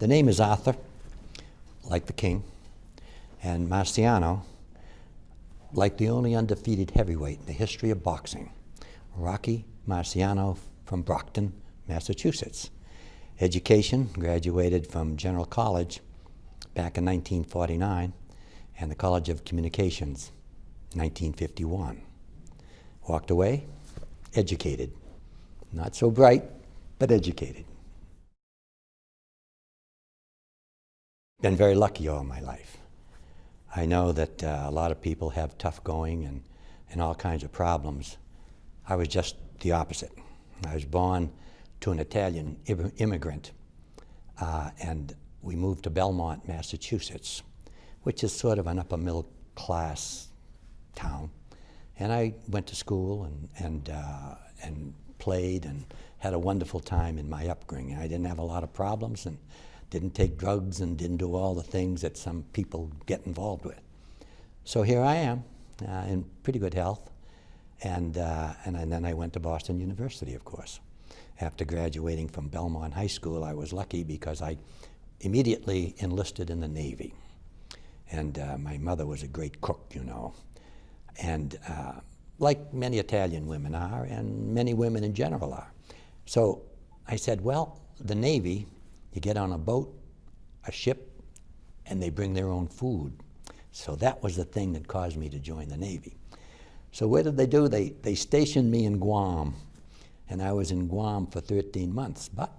The name is Arthur, like the king, and Marciano, like the only undefeated heavyweight in the history of boxing. Rocky Marciano from Brockton, Massachusetts. Education, graduated from General College back in 1949, and the College of Communications, 1951. Walked away, educated. Not so bright, but educated. Been very lucky all my life. I know that a lot of people have tough going and all kinds of problems. I was just the opposite. I was born to an Italian immigrant, and we moved to Belmont, Massachusetts, which is sort of an upper middle class town. And I went to school and played and had a wonderful time in my upbringing. I didn't have a lot of problems and didn't take drugs and didn't do all the things that some people get involved with. So here I am in pretty good health, and then I went to Boston University, of course. After graduating from Belmont High School, I was lucky because I immediately enlisted in the Navy. And my mother was a great cook, you know. And like many Italian women are, and many women in general are. So I said, well, the Navy, you get on a boat, a ship, and they bring their own food. So that was the thing that caused me to join the Navy. So what did they do? They stationed me in Guam, and I was in Guam for 13 months. But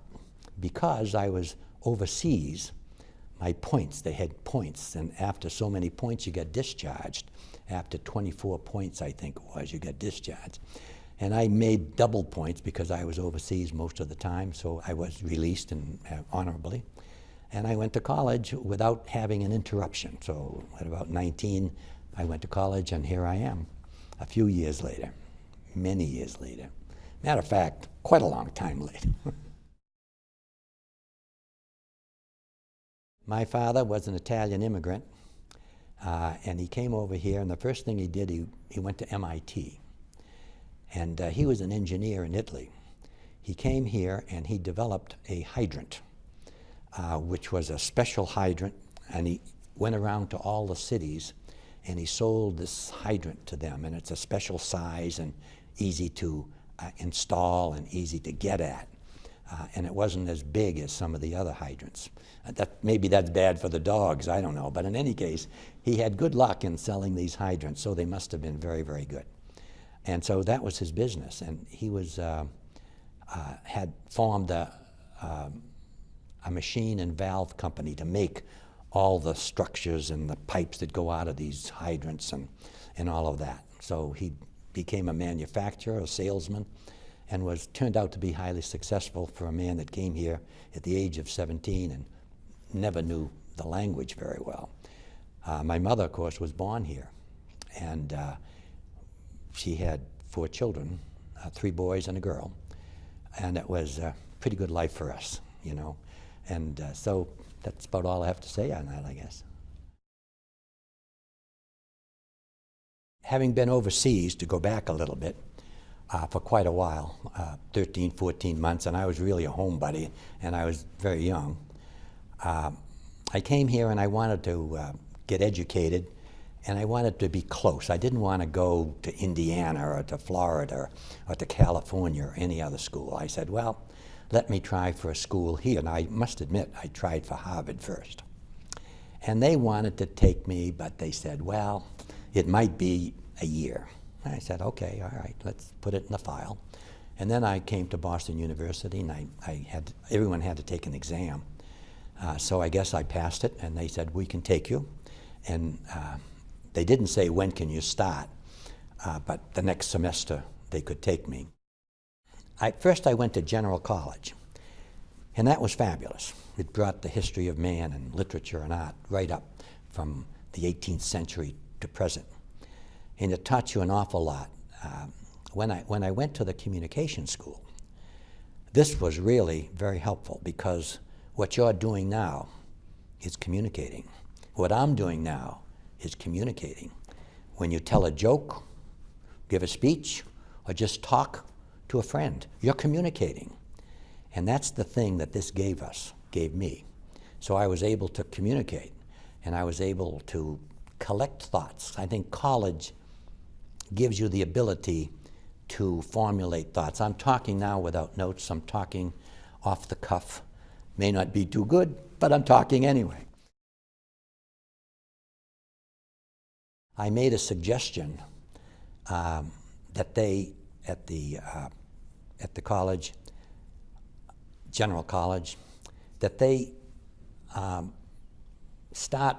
because I was overseas, my points, they had points, and after so many points you get discharged. After 24 points, I think it was, you get discharged. And I made double points because I was overseas most of the time, so I was released and honorably. And I went to college without having an interruption. So at about 19, I went to college, and here I am, a few years later, many years later. Matter of fact, quite a long time later. My father was an Italian immigrant, and he came over here, and the first thing he did, he went to MIT. And he was an engineer in Italy. He came here and he developed a hydrant, which was a special hydrant, and he went around to all the cities and he sold this hydrant to them, and it's a special size and easy to install and easy to get at. And it wasn't as big as some of the other hydrants. Maybe that's bad for the dogs, I don't know. But in any case, he had good luck in selling these hydrants, so they must have been very, very good. And so that was his business. And he was, had formed a machine and valve company to make all the structures and the pipes that go out of these hydrants and all of that. So he became a manufacturer, a salesman, and turned out to be highly successful for a man that came here at the age of 17 and never knew the language very well. My mother, of course, was born here, and she had 4 children, 3 boys and a girl, and it was a pretty good life for us, you know. And so that's about all I have to say on that, I guess. Having been overseas, to go back a little bit, for quite a while, 13, 14 months, and I was really a homebody, and I was very young. I came here and I wanted to get educated, and I wanted to be close. I didn't want to go to Indiana or to Florida or to California or any other school. I said, well, let me try for a school here. And I must admit, I tried for Harvard first. And they wanted to take me, but they said, well, it might be a year. I said, okay, all right, let's put it in the file. And then I came to Boston University, and everyone had to take an exam. So I guess I passed it, and they said, we can take you. And they didn't say, when can you start? But the next semester, they could take me. First, I went to General College, and that was fabulous. It brought the history of man and literature and art right up from the 18th century to present. And it taught you an awful lot. When I went to the communication school, this was really very helpful, because what you're doing now is communicating. What I'm doing now is communicating. When you tell a joke, give a speech, or just talk to a friend, you're communicating. And that's the thing that this gave me. So I was able to communicate, and I was able to collect thoughts. I think college gives you the ability to formulate thoughts. I'm talking now without notes. I'm talking off the cuff. May not be too good, but I'm talking anyway. I made a suggestion that they, at the college, General College, that they start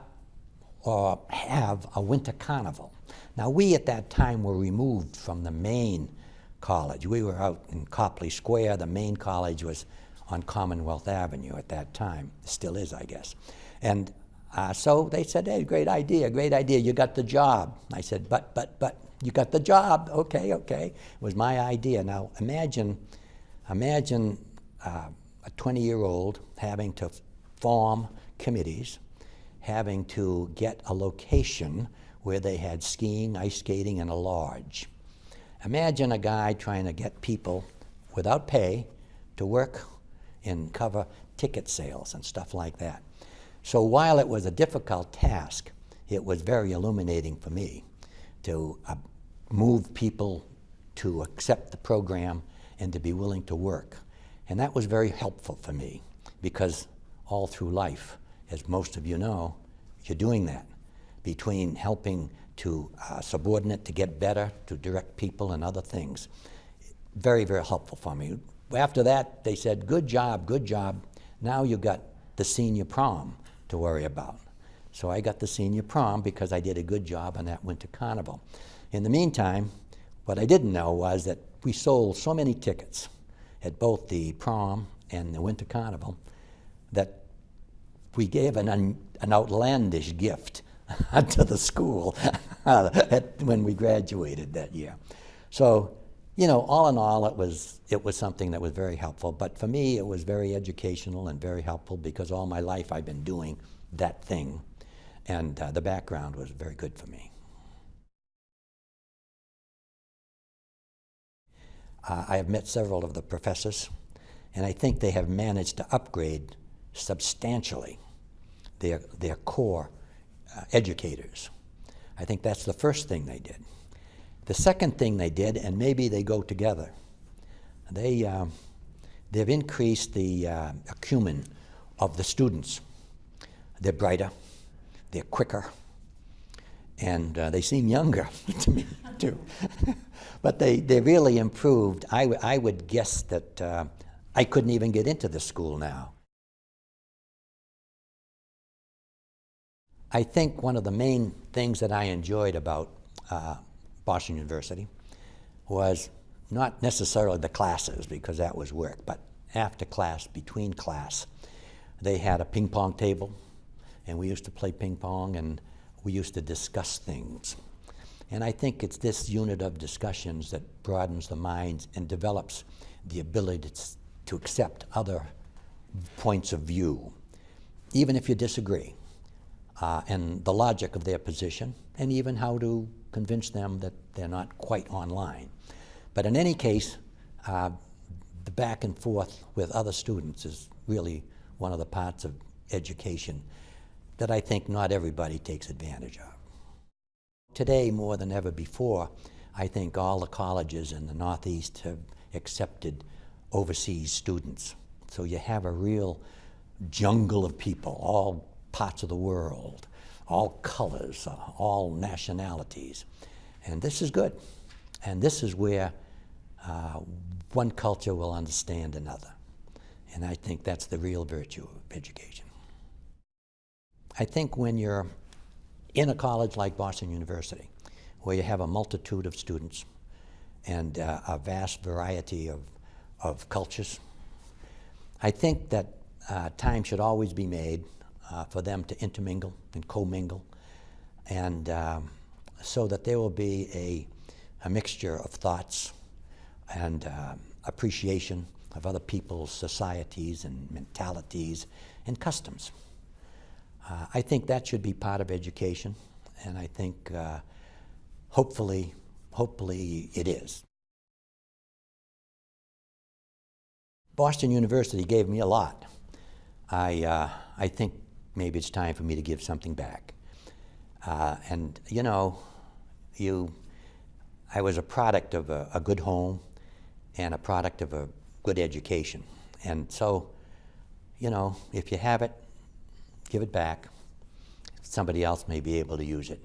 or have a winter carnival. Now, we at that time were removed from the main college. We were out in Copley Square. The main college was on Commonwealth Avenue at that time. Still is, I guess. And so they said, hey, great idea, you got the job. I said, but, you got the job, okay. It was my idea. Now, imagine a 20-year-old having to form committees, having to get a location where they had skiing, ice skating, and a lodge. Imagine a guy trying to get people without pay to work and cover ticket sales and stuff like that. So while it was a difficult task, it was very illuminating for me to move people to accept the program and to be willing to work. And that was very helpful for me, because all through life, as most of you know, you're doing that, between helping to subordinate to get better, to direct people and other things. Very, very helpful for me. After that, they said, good job. Now you got the senior prom to worry about. So I got the senior prom because I did a good job on that winter carnival. In the meantime, what I didn't know was that we sold so many tickets at both the prom and the winter carnival that we gave an outlandish gift to the school when we graduated that year. So, you know, all in all, it was something that was very helpful. But for me, it was very educational and very helpful, because all my life I've been doing that thing, and the background was very good for me. I have met several of the professors, and I think they have managed to upgrade substantially their core educators. I think that's the first thing they did. The second thing they did, and maybe they go together, they've increased the acumen of the students. They're brighter, they're quicker, and they seem younger to me too. But they really improved. I would guess that I couldn't even get into the school now. I think one of the main things that I enjoyed about Boston University was not necessarily the classes, because that was work, but after class, between class, they had a ping pong table, and we used to play ping pong, and we used to discuss things. And I think it's this unit of discussions that broadens the minds and develops the ability to accept other points of view, even if you disagree, and the logic of their position, and even how to convince them that they're not quite online. But in any case, the back and forth with other students is really one of the parts of education that I think not everybody takes advantage of. Today, more than ever before, I think all the colleges in the Northeast have accepted overseas students. So you have a real jungle of people, all parts of the world, all colors, all nationalities. And this is good. And this is where one culture will understand another. And I think that's the real virtue of education. I think when you're in a college like Boston University, where you have a multitude of students and a vast variety of cultures, I think that time should always be made for them to intermingle and commingle, and so that there will be a mixture of thoughts and appreciation of other people's societies and mentalities and customs. I think that should be part of education, and I think hopefully it is. Boston University gave me a lot. I think maybe it's time for me to give something back. And you know, I was a product of a good home and a product of a good education. And so, you know, if you have it, give it back. Somebody else may be able to use it.